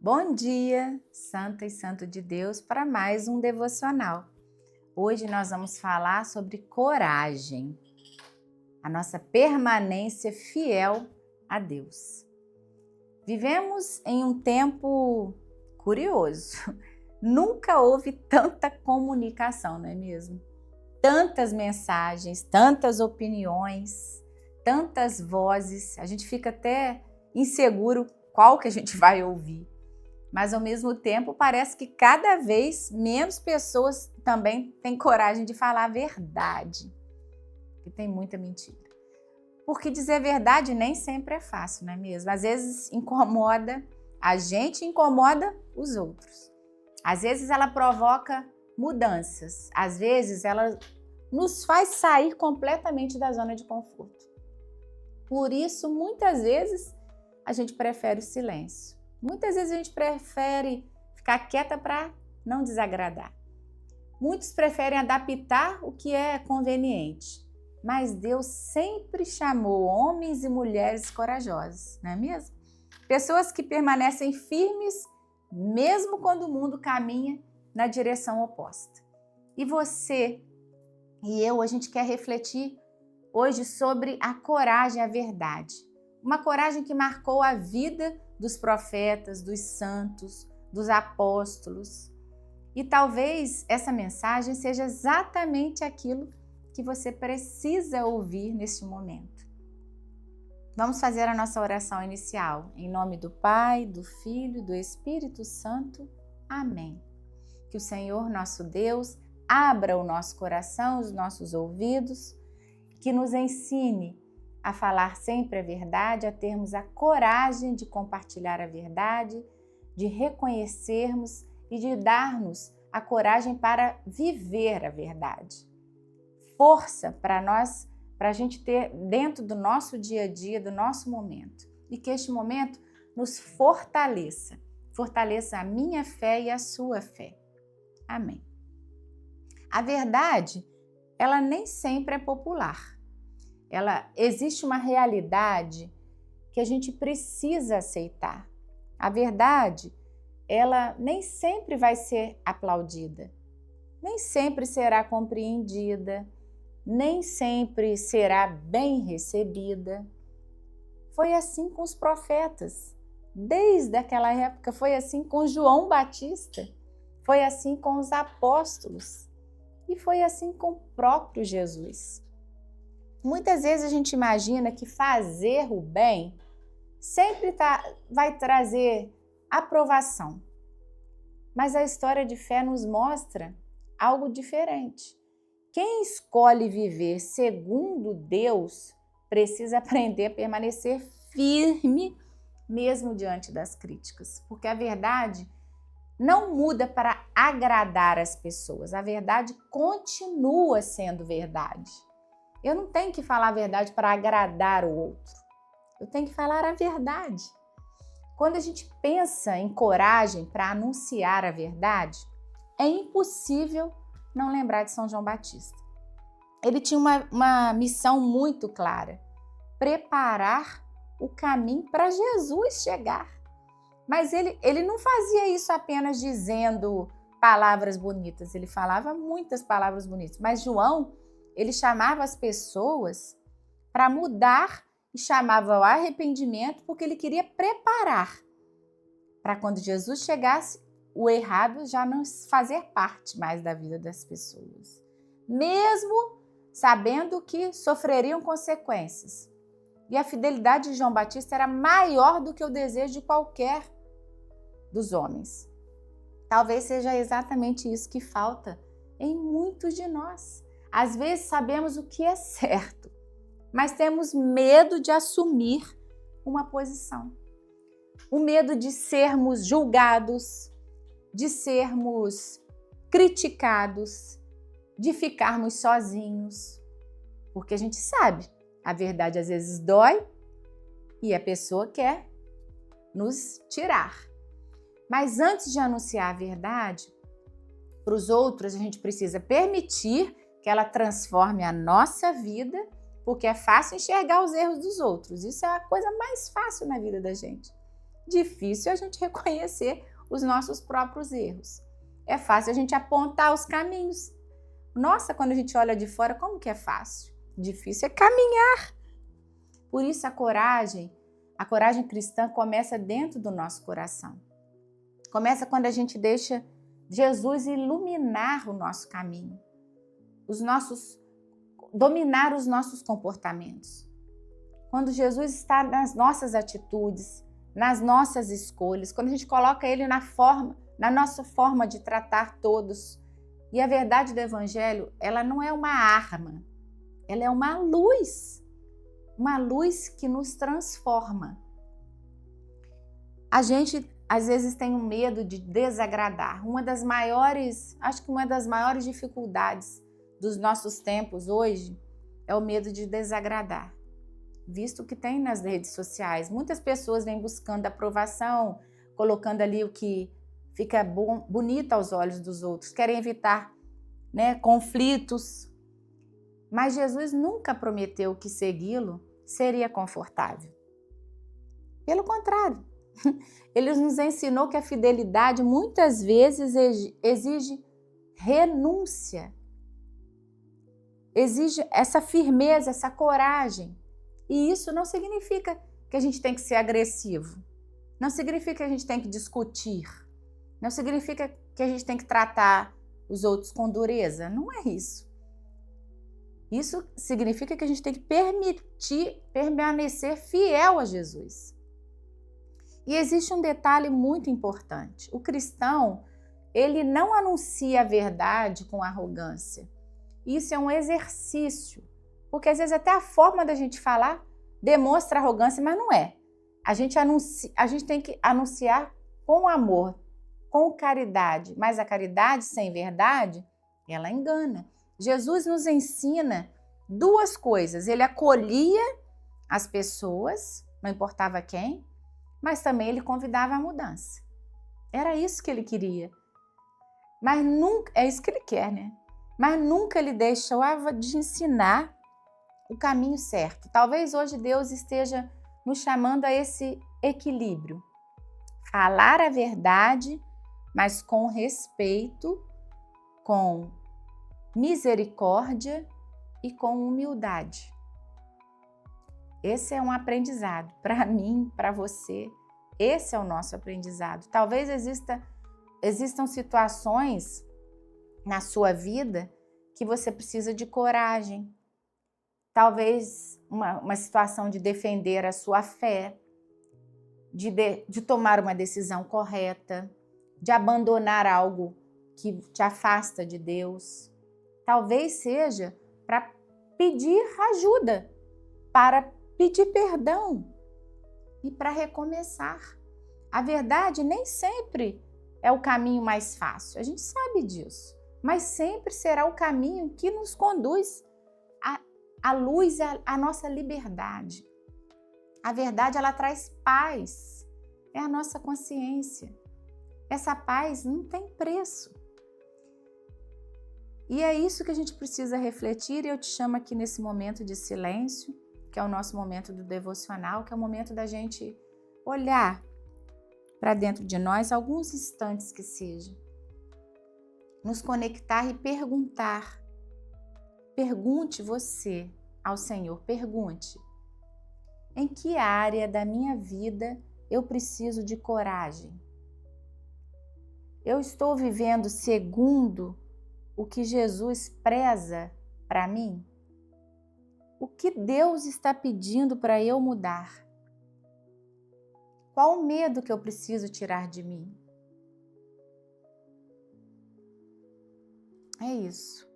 Bom dia, Santa e Santo de Deus, para mais um devocional. Hoje nós vamos falar sobre coragem, a nossa permanência fiel a Deus. Vivemos em um tempo curioso. Nunca houve tanta comunicação, não é mesmo? Tantas mensagens, tantas opiniões, tantas vozes. A gente fica até inseguro qual que a gente vai ouvir. Mas, ao mesmo tempo, parece que cada vez menos pessoas também têm coragem de falar a verdade. E tem muita mentira. Porque dizer a verdade nem sempre é fácil, não é mesmo? Às vezes incomoda a gente, incomoda os outros. Às vezes ela provoca mudanças. Às vezes ela nos faz sair completamente da zona de conforto. Por isso, muitas vezes, a gente prefere o silêncio. Muitas vezes a gente prefere ficar quieta para não desagradar. Muitos preferem adaptar o que é conveniente. Mas Deus sempre chamou homens e mulheres corajosos, não é mesmo? Pessoas que permanecem firmes mesmo quando o mundo caminha na direção oposta. E você e eu, a gente quer refletir hoje sobre a coragem, a verdade. Uma coragem que marcou a vida dos profetas, dos santos, dos apóstolos. E talvez essa mensagem seja exatamente aquilo que você precisa ouvir neste momento. Vamos fazer a nossa oração inicial. Em nome do Pai, do Filho e do Espírito Santo. Amém. Que o Senhor, nosso Deus, abra o nosso coração, os nossos ouvidos, que nos ensine a falar sempre a verdade, a termos a coragem de compartilhar a verdade, de reconhecermos e de dar-nos a coragem para viver a verdade. Força para nós, para a gente ter dentro do nosso dia a dia, do nosso momento. E que este momento nos fortaleça. Fortaleça a minha fé e a sua fé. Amém. A verdade, ela nem sempre é popular. Existe uma realidade que a gente precisa aceitar. A verdade, ela nem sempre vai ser aplaudida, nem sempre será compreendida, nem sempre será bem recebida. Foi assim com os profetas. Desde aquela época, foi assim com João Batista, foi assim com os apóstolos e foi assim com o próprio Jesus. Muitas vezes a gente imagina que fazer o bem sempre vai trazer aprovação. Mas a história de fé nos mostra algo diferente. Quem escolhe viver segundo Deus precisa aprender a permanecer firme mesmo diante das críticas. Porque a verdade não muda para agradar as pessoas. A verdade continua sendo verdade. Eu não tenho que falar a verdade para agradar o outro. Eu tenho que falar a verdade. Quando a gente pensa em coragem para anunciar a verdade, é impossível não lembrar de São João Batista. Ele tinha uma missão muito clara: preparar o caminho para Jesus chegar. Mas ele não fazia isso apenas dizendo palavras bonitas, ele falava muitas palavras bonitas. Mas João, ele chamava as pessoas para mudar e chamava ao arrependimento porque ele queria preparar para quando Jesus chegasse, o errado já não fazer parte mais da vida das pessoas. Mesmo sabendo que sofreriam consequências. E a fidelidade de João Batista era maior do que o desejo de qualquer dos homens. Talvez seja exatamente isso que falta em muitos de nós. Às vezes sabemos o que é certo, mas temos medo de assumir uma posição. O medo de sermos julgados, de sermos criticados, de ficarmos sozinhos. Porque a gente sabe, a verdade às vezes dói e a pessoa quer nos tirar. Mas antes de anunciar a verdade para os outros, a gente precisa permitir que ela transforme a nossa vida, porque é fácil enxergar os erros dos outros. Isso é a coisa mais fácil na vida da gente. Difícil a gente reconhecer os nossos próprios erros. É fácil a gente apontar os caminhos. Nossa, quando a gente olha de fora, como que é fácil? Difícil é caminhar. Por isso a coragem cristã começa dentro do nosso coração. Começa quando a gente deixa Jesus iluminar o nosso caminho, dominar os nossos comportamentos. Quando Jesus está nas nossas atitudes, nas nossas escolhas, quando a gente coloca Ele na nossa forma de tratar todos. E a verdade do Evangelho, ela não é uma arma, ela é uma luz que nos transforma. A gente, às vezes, tem um medo de desagradar. Uma das maiores dificuldades dos nossos tempos hoje é o medo de desagradar. Visto que tem nas redes sociais, muitas pessoas vêm buscando aprovação, colocando ali o que fica bonito aos olhos dos outros, querem evitar, conflitos. Mas Jesus nunca prometeu que segui-lo seria confortável. Pelo contrário, ele nos ensinou que a fidelidade muitas vezes exige renúncia, exige essa firmeza, essa coragem. E isso não significa que a gente tem que ser agressivo, não significa que a gente tem que discutir, não significa que a gente tem que tratar os outros com dureza, não é isso. Isso significa que a gente tem que permanecer fiel a Jesus. E existe um detalhe muito importante. O cristão, ele não anuncia a verdade com arrogância. Isso é um exercício. Porque às vezes até a forma da gente falar demonstra arrogância, mas não é. A gente tem que anunciar com amor, com caridade. Mas a caridade sem verdade, ela engana. Jesus nos ensina duas coisas. Ele acolhia as pessoas, não importava quem, mas também ele convidava a mudança. Era isso que ele queria. Mas nunca, é isso que ele quer, né? Mas nunca ele deixou de ensinar o caminho certo. Talvez hoje Deus esteja nos chamando a esse equilíbrio. Falar a verdade, mas com respeito, com misericórdia e com humildade. Esse é um aprendizado para mim, para você. Esse é o nosso aprendizado. Talvez existam situações na sua vida que você precisa de coragem. Talvez uma situação de defender a sua fé, de tomar uma decisão correta, de abandonar algo que te afasta de Deus. Talvez seja para pedir ajuda, para pedir perdão e para recomeçar. A verdade nem sempre é o caminho mais fácil, a gente sabe disso, mas sempre será o caminho que nos conduz à luz, à nossa liberdade. A verdade, ela traz paz, é a nossa consciência. Essa paz não tem preço. E é isso que a gente precisa refletir, e eu te chamo aqui nesse momento de silêncio, que é o nosso momento do devocional, que é o momento da gente olhar para dentro de nós, alguns instantes que seja. Nos conectar e perguntar. Pergunte você ao Senhor, pergunte: em que área da minha vida eu preciso de coragem? Eu estou vivendo segundo o que Jesus preza para mim? O que Deus está pedindo para eu mudar? Qual o medo que eu preciso tirar de mim? É isso.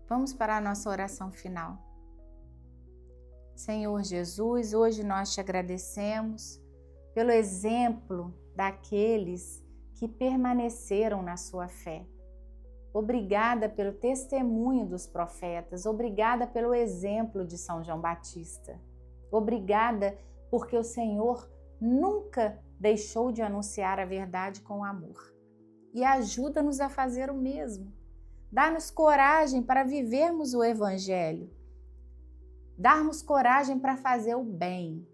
Vamos para a nossa oração final. Senhor Jesus, hoje nós te agradecemos pelo exemplo daqueles que permaneceram na sua fé. Obrigada pelo testemunho dos profetas, obrigada pelo exemplo de São João Batista. Obrigada porque o Senhor nunca deixou de anunciar a verdade com amor. E ajuda-nos a fazer o mesmo. Dá-nos coragem para vivermos o Evangelho. Darmos coragem para fazer o bem.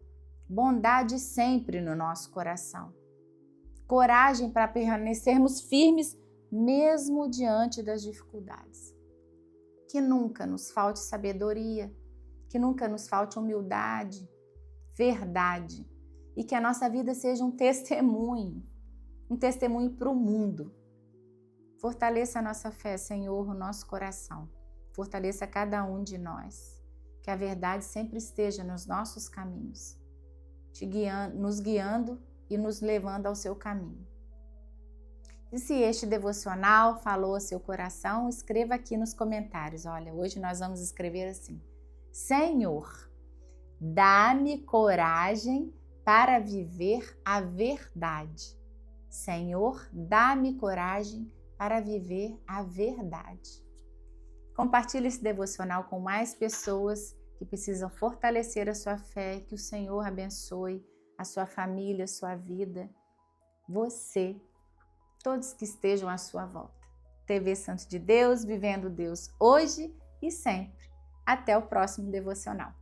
bondade sempre no nosso coração. Coragem para permanecermos firmes mesmo diante das dificuldades. Que nunca nos falte sabedoria, que nunca nos falte humildade, verdade, e que a nossa vida seja um testemunho para o mundo. Fortaleça a nossa fé, Senhor, o nosso coração. Fortaleça cada um de nós. Que a verdade sempre esteja nos nossos caminhos, nos guiando e nos levando ao seu caminho. E se este devocional falou ao seu coração, escreva aqui nos comentários. Olha, hoje nós vamos escrever assim: Senhor, dá-me coragem para viver a verdade. Senhor, dá-me coragem para viver a verdade. Compartilhe esse devocional com mais pessoas que precisam fortalecer a sua fé. Que o Senhor abençoe a sua família, a sua vida, você, todos que estejam à sua volta. TV Santo de Deus, vivendo Deus hoje e sempre. Até o próximo devocional.